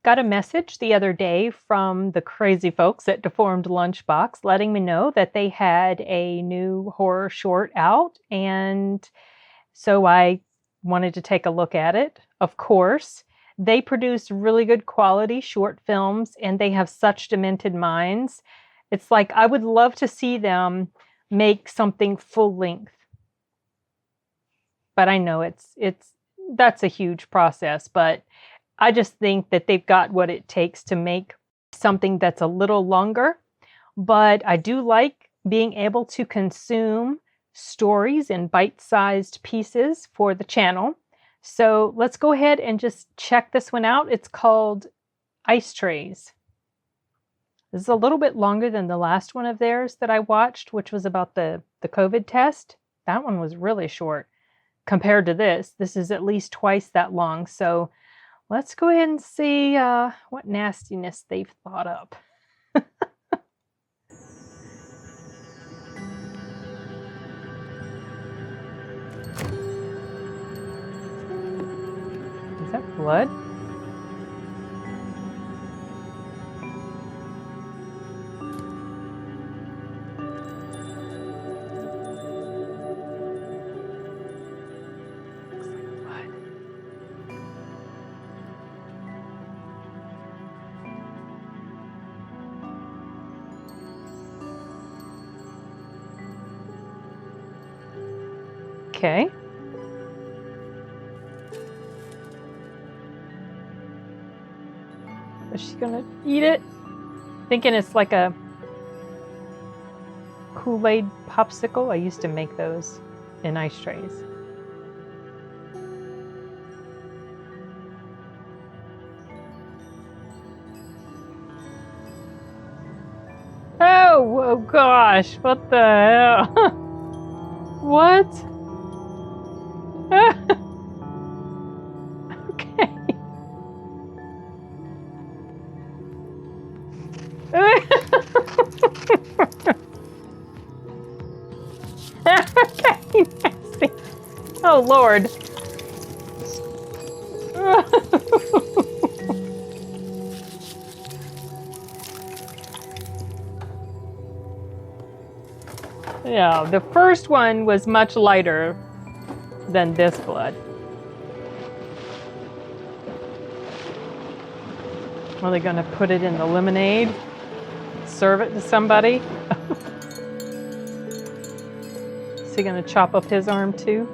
got a message the other day from the crazy folks at Deformed Lunchbox letting me know that they had a new horror short out, and so I wanted to take a look at it. Of course, they produce really good quality short films, and they have such demented minds. It's like I would love to see them make something full length. But I know that's a huge process, but I just think that they've got what it takes to make something that's a little longer. But I do like being able to consume stories in bite-sized pieces for the channel. So let's go ahead and just check this one out. It's called Ice Trays. This is a little bit longer than the last one of theirs that I watched, which was about the COVID test. That one was really short compared to this. This is at least twice that long. So let's go ahead and see what nastiness they've thought up. Is that blood? Okay. Is she gonna eat it? Thinking it's like a Kool-Aid popsicle. I used to make those in ice trays. Oh gosh, what the hell? What? Okay. Okay, nasty. Oh Lord. Yeah, the first one was much lighter than this blood. Are they going to put it in the lemonade? Serve it to somebody? Is he going to chop up his arm too?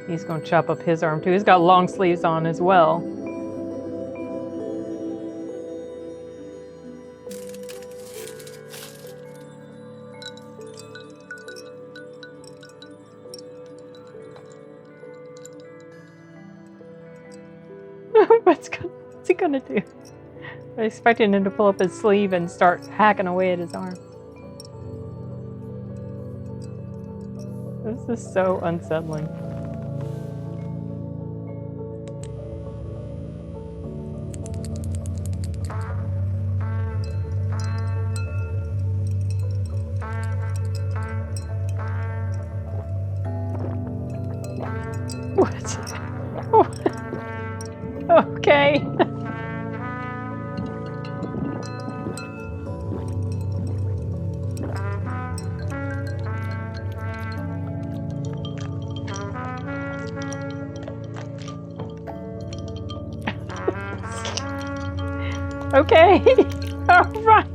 He's going to chop up his arm too. He's got long sleeves on as well. What's he going to do? I'm expecting him to pull up his sleeve and start hacking away at his arm. This is so unsettling. What? Okay. Okay. All right.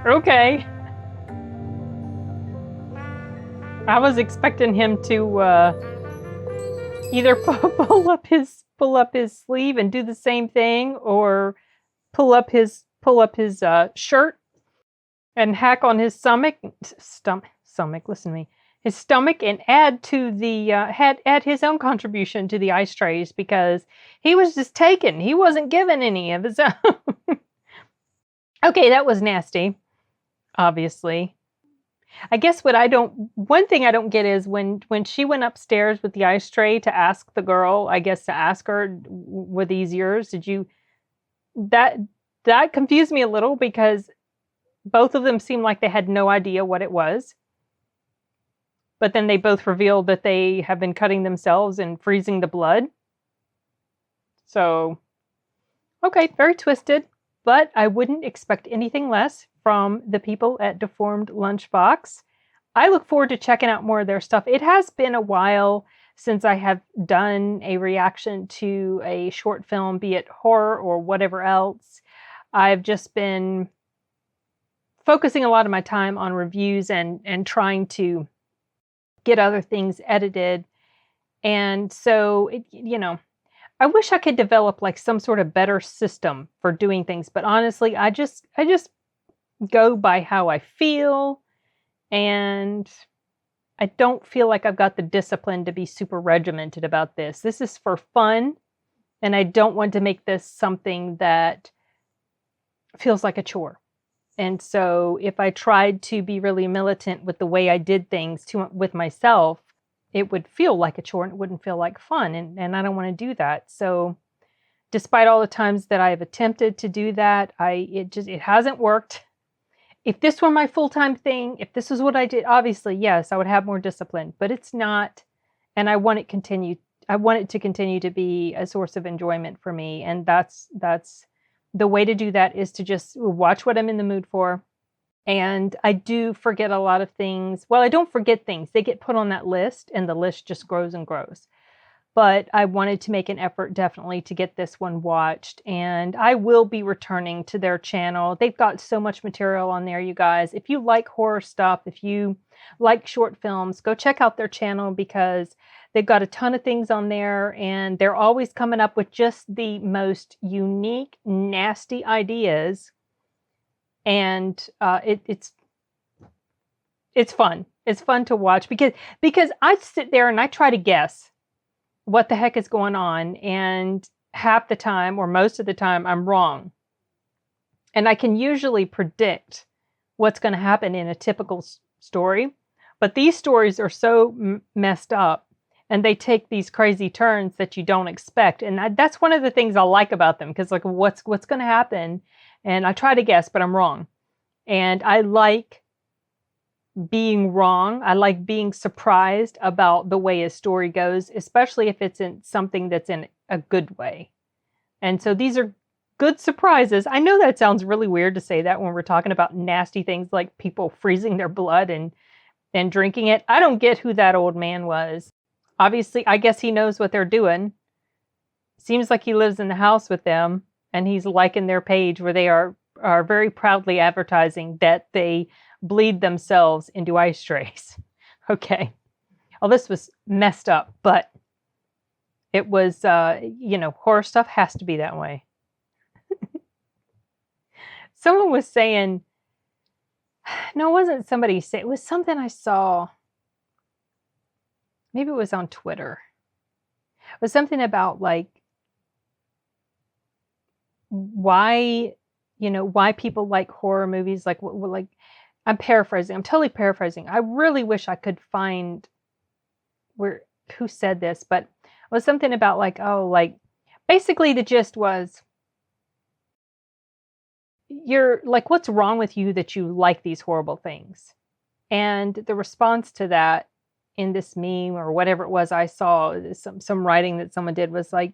Okay. I was expecting him to either pull up his sleeve and do the same thing, or pull up his shirt and hack on his stomach, listen to me, his stomach, and add to the add his own contribution to the ice trays, because he was just taking, he wasn't given any of his own. Okay, that was nasty, obviously. I guess one thing I don't get is when she went upstairs with the ice tray to ask the girl, I guess to ask her, were these yours? That confused me a little, because both of them seemed like they had no idea what it was. But then they both revealed that they have been cutting themselves and freezing the blood. So, okay, very twisted. But I wouldn't expect anything less from the people at Deformed Lunchbox. I look forward to checking out more of their stuff. It has been a while since I have done a reaction to a short film, be it horror or whatever else. I've just been focusing a lot of my time on reviews and trying to get other things edited. And so, I wish I could develop like some sort of better system for doing things. But honestly, I just go by how I feel. And I don't feel like I've got the discipline to be super regimented about this. This is for fun. And I don't want to make this something that feels like a chore. And so if I tried to be really militant with the way I did things with myself, it would feel like a chore and it wouldn't feel like fun. And I don't want to do that. So despite all the times that I've attempted to do that, it hasn't worked. If this were my full-time thing, if this is what I did, obviously, yes, I would have more discipline, but it's not. And I want it to continue to be a source of enjoyment for me. And that's the way to do that, is to just watch what I'm in the mood for. And I do forget a lot of things. Well, I don't forget things. They get put on that list and the list just grows and grows. But I wanted to make an effort definitely to get this one watched. And I will be returning to their channel. They've got so much material on there, you guys. If you like horror stuff, if you like short films, go check out their channel, because they've got a ton of things on there. And they're always coming up with just the most unique, nasty ideas. And it's fun. It's fun to watch, because I sit there and I try to guess what the heck is going on, and half the time or most of the time I'm wrong. And I can usually predict what's going to happen in a typical story, but these stories are so messed up and they take these crazy turns that you don't expect. And that's one of the things I like about them, because like what's going to happen, and I try to guess, but I'm wrong. And I like being wrong. I like being surprised about the way a story goes, especially if it's in something that's in a good way. And so these are good surprises. I know that sounds really weird to say that when we're talking about nasty things like people freezing their blood and drinking it. I don't get who that old man was. Obviously, I guess he knows what they're doing. Seems like he lives in the house with them, and he's liking their page where they are very proudly advertising that they bleed themselves into ice trays. Okay. Well, this was messed up, but it was, horror stuff has to be that way. Someone was saying, no, it wasn't somebody saying, it was something I saw. Maybe it was on Twitter. It was something about like, why people like horror movies, like I'm paraphrasing. I'm totally paraphrasing. I really wish I could find who said this, but it was something about basically the gist was, you're like, what's wrong with you that you like these horrible things? And the response to that in this meme or whatever it was I saw, some writing that someone did, was like,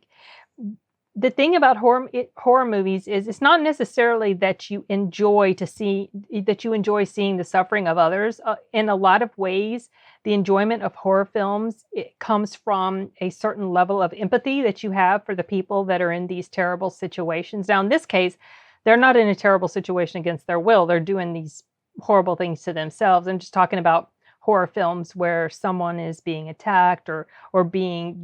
the thing about horror movies is it's not necessarily that you enjoy seeing the suffering of others. In a lot of ways, the enjoyment of horror films, it comes from a certain level of empathy that you have for the people that are in these terrible situations. Now, in this case, they're not in a terrible situation against their will. They're doing these horrible things to themselves. I'm just talking about horror films where someone is being attacked or being,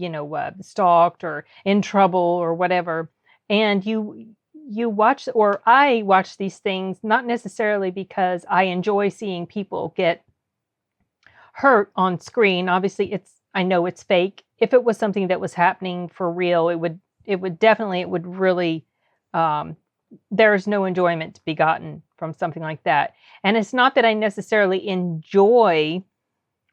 stalked or in trouble or whatever. And you you watch, or I watch these things not necessarily because I enjoy seeing people get hurt on screen. Obviously, I know it's fake. If it was something that was happening for real, it would really, there's no enjoyment to be gotten from something like that. And it's not that I necessarily enjoy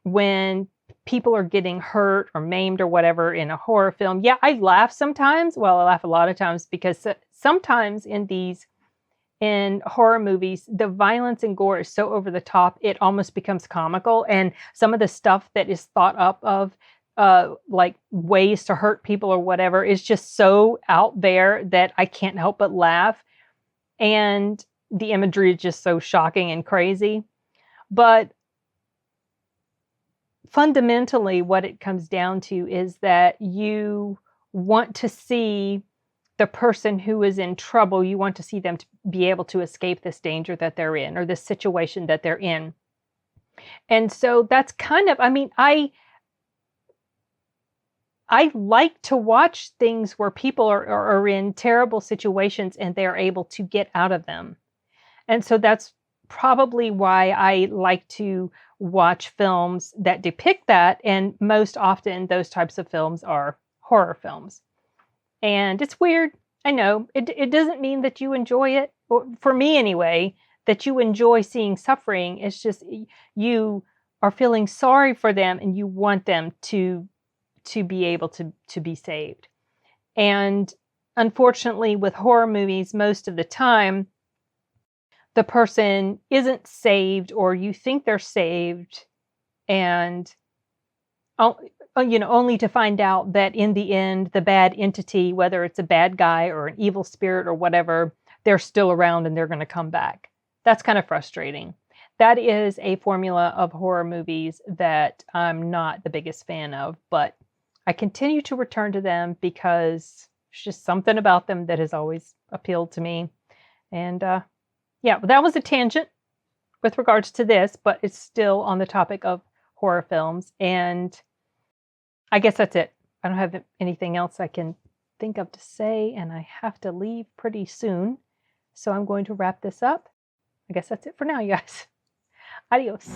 when people are getting hurt or maimed or whatever in a horror film. Yeah, I laugh sometimes. Well, I laugh a lot of times because sometimes in horror movies, the violence and gore is so over the top, it almost becomes comical. And some of the stuff that is thought up of, like ways to hurt people or whatever, is just so out there that I can't help but laugh. And the imagery is just so shocking and crazy. But fundamentally, what it comes down to is that you want to see the person who is in trouble. You want to see them to be able to escape this danger that they're in, or this situation that they're in. And so that's kind of, I mean, I like to watch things where people are in terrible situations and they're able to get out of them. And so that's probably why I like to watch films that depict that. And most often those types of films are horror films. And it's weird. I know. It doesn't mean that you enjoy it. Or for me anyway, that you enjoy seeing suffering. It's just you are feeling sorry for them and you want them to be able to be saved. And unfortunately, with horror movies, most of the time, the person isn't saved, or you think they're saved, and only to find out that in the end, the bad entity, whether it's a bad guy or an evil spirit or whatever, they're still around and they're going to come back. That's kind of frustrating. That is a formula of horror movies that I'm not the biggest fan of, but I continue to return to them because there's just something about them that has always appealed to me. And yeah, that was a tangent with regards to this, but it's still on the topic of horror films. And I guess that's it. I don't have anything else I can think of to say, and I have to leave pretty soon. So I'm going to wrap this up. I guess that's it for now, you guys. Adios.